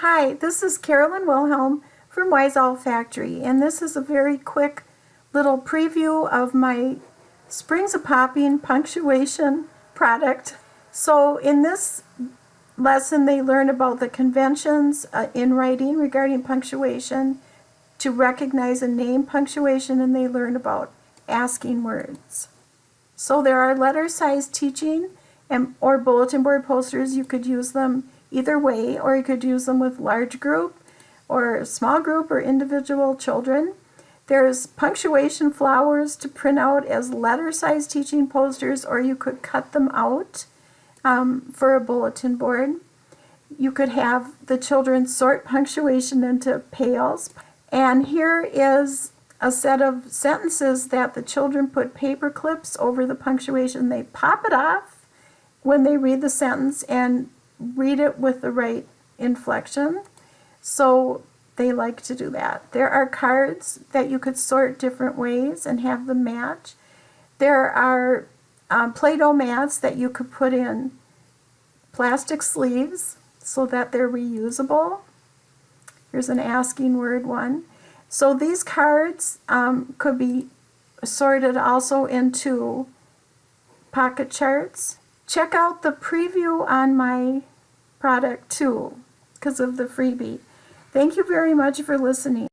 Hi, this is Carolyn Wilhelm from Wise Owl Factory, and this is a very quick little preview of my Springs of Poppin punctuation product. So in this lesson they learn about the conventions in writing regarding punctuation, to recognize and name punctuation, and they learn about asking words. So there are letter-sized teaching or bulletin board posters. You could use them either way, or you could use them with large group or small group or individual children. There's punctuation flowers to print out as letter-sized teaching posters, or you could cut them out for a bulletin board. You could have the children sort punctuation into pails. And here is a set of sentences that the children put paper clips over the punctuation. They pop it off when they read the sentence and read it with the right inflection. So they like to do that. There are cards that you could sort different ways and have them match. There are Play-Doh mats that you could put in plastic sleeves so that they're reusable. Here's an asking word one. So these cards could be sorted also into pocket charts. Check out the preview on my product too, because of the freebie. Thank you very much for listening.